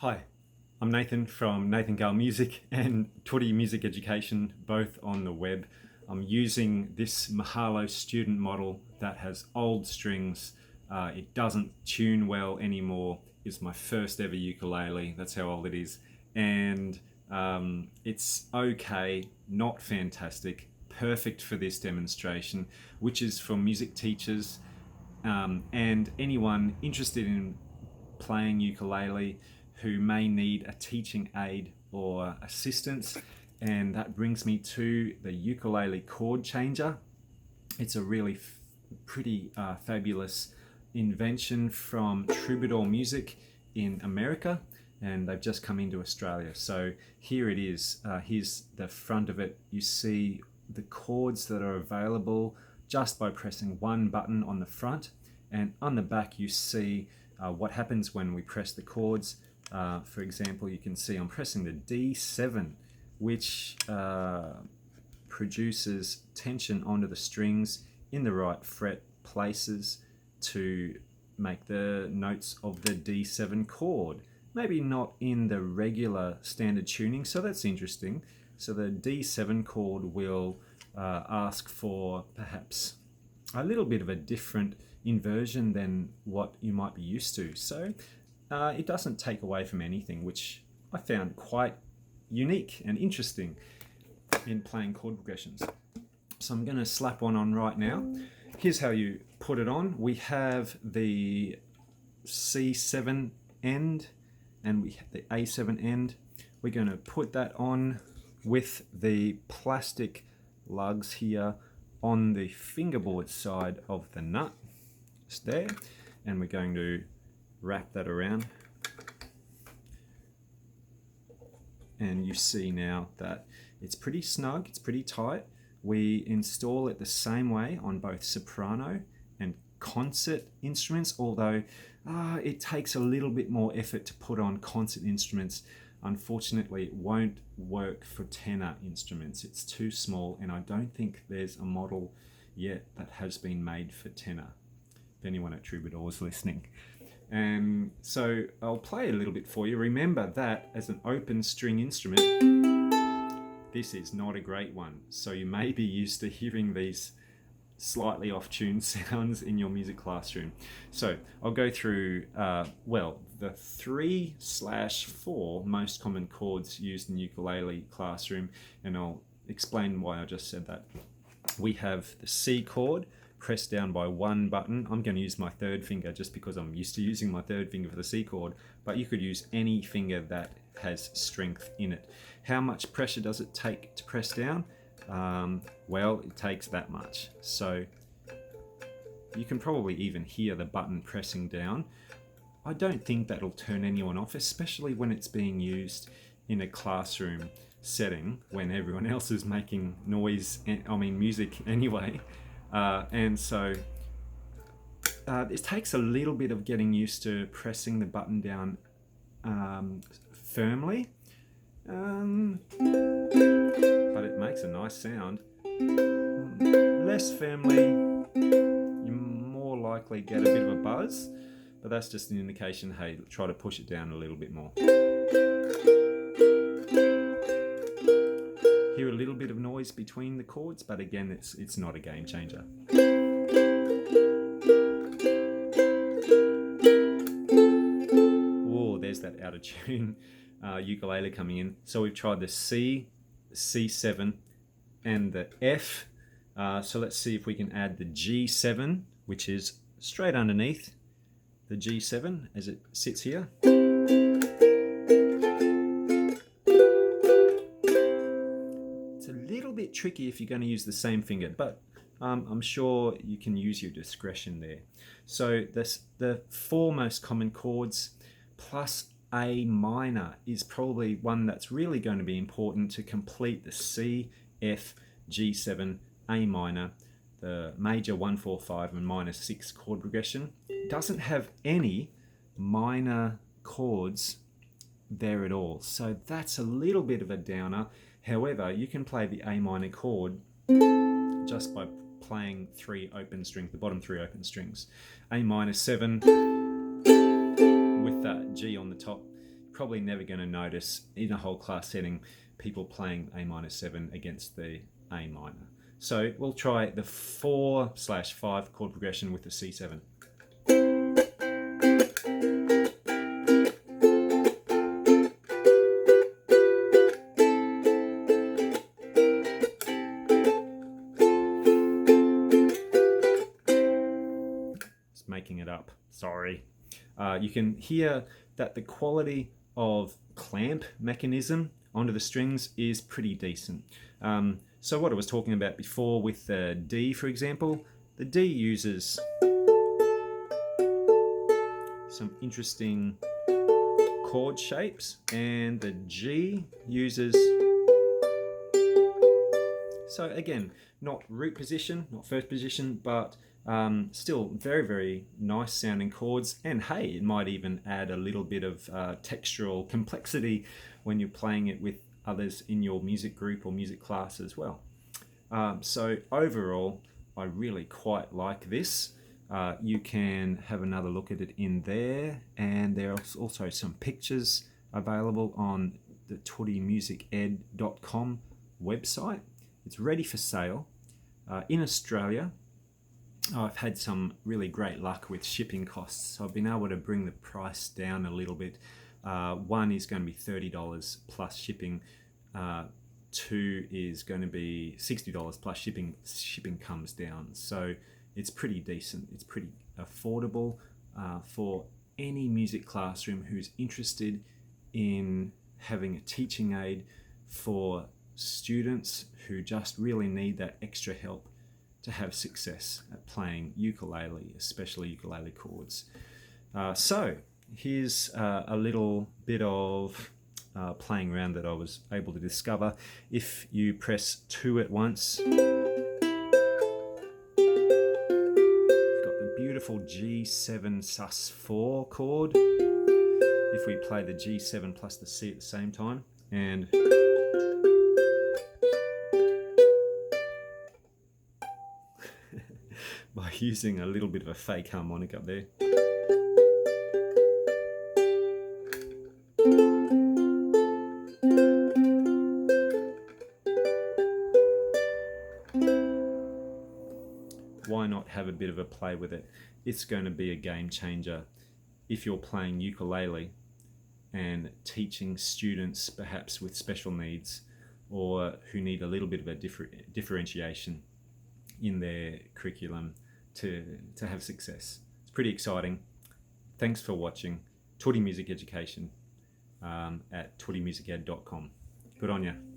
Hi, I'm Nathan from Nathan Gale Music and Tootie Music Education, both on the web. I'm using this Mahalo student model that has old strings. It doesn't tune well anymore. It's my first ever ukulele, that's how old it is. And it's okay, not fantastic, perfect for this demonstration, which is for music teachers and anyone interested in playing ukulele who may need a teaching aid or assistance. And that brings me to the Ukulele Chord Changer. It's a really pretty fabulous invention from Troubadour Music in America, and they've just come into Australia. So here it is. Here's the front of it. You see the chords that are available just by pressing one button on the front, and on the back you see what happens when we press the chords. For example, you can see I'm pressing the D7, which produces tension onto the strings in the right fret places to make the notes of the D7 chord. Maybe not in the regular standard tuning, so that's interesting. So the D7 chord will ask for perhaps a little bit of a different inversion than what you might be used to. So it doesn't take away from anything, which I found quite unique and interesting in playing chord progressions. So I'm going to slap one on right now. Here's how you put it on. We have the C7 end and we have the A7 end. We're going to put that on with the plastic lugs here on the fingerboard side of the nut. Just there. And we're going to wrap that around. And you see now that it's pretty snug, it's pretty tight. We install it the same way on both soprano and concert instruments, although it takes a little bit more effort to put on concert instruments. Unfortunately, it won't work for tenor instruments. It's too small, and I don't think there's a model yet that has been made for tenor. If anyone at Troubadour is listening. And so I'll play a little bit for you. Remember that as an open string instrument, this is not a great one. So you may be used to hearing these slightly off-tune sounds in your music classroom. So I'll go through, the 3/4 most common chords used in ukulele classroom, and I'll explain why I just said that. We have the C chord, pressed down by one button. I'm going to use my third finger just because I'm used to using my third finger for the C chord, but you could use any finger that has strength in it. How much pressure does it take to press down? Well, it takes that much. So you can probably even hear the button pressing down. I don't think that'll turn anyone off, especially when it's being used in a classroom setting when everyone else is making noise, music anyway. And so it takes a little bit of getting used to pressing the button down firmly, but it makes a nice sound. Less firmly, you more likely get a bit of a buzz, but that's just an indication, hey, try to push it down a little bit more. Hear a little bit of noise between the chords, but again, it's not a game changer. Oh, there's that out of tune ukulele coming in. So we've tried the C, C7, and the F. So let's see if we can add the G7, which is straight underneath the G7 as it sits here. Bit tricky if you're going to use the same finger, but I'm sure you can use your discretion there. So the 4 most common chords plus A minor is probably one that's really going to be important to complete the C, F, G7, A minor, the major 1, 4, 5 and minor 6 chord progression. It doesn't have any minor chords there at all, so that's a little bit of a downer. However, you can play the A minor chord just by playing the bottom 3 open strings. A minor 7 with that G on the top probably never going to notice in a whole class setting people playing A minor 7 against the A minor. So we'll try the 4/5 chord progression with the C7. Just making it up, sorry. You can hear that the quality of clamp mechanism onto the strings is pretty decent. So what I was talking about before with the D, for example, the D uses some interesting chord shapes, and the G uses, so again, not root position, not first position, but still very, very nice sounding chords. And hey, it might even add a little bit of textural complexity when you're playing it with others in your music group or music class as well. So overall, I really quite like this. You can have another look at it in there, and there's also some pictures available on the toodymusiced.com website. It's ready for sale. In Australia, I've had some really great luck with shipping costs. So I've been able to bring the price down a little bit. One is going to be $30 plus shipping. Two is going to be $60 plus shipping. Shipping comes down. So it's pretty decent. It's pretty affordable for any music classroom who's interested in having a teaching aid for students who just really need that extra help to have success at playing ukulele, especially ukulele chords. So here's a little bit of playing around that I was able to discover. If you press 2 at once, we've got the beautiful G7 sus4 chord. If we play the G7 plus the C at the same time, and by using a little bit of a fake harmonic up there. Why not have a bit of a play with it? It's going to be a game changer if you're playing ukulele and teaching students perhaps with special needs or who need a little bit of a differentiation in their curriculum to have success. It's pretty exciting. Thanks for watching Toody Music Education at toodymusiced.com. Good on you.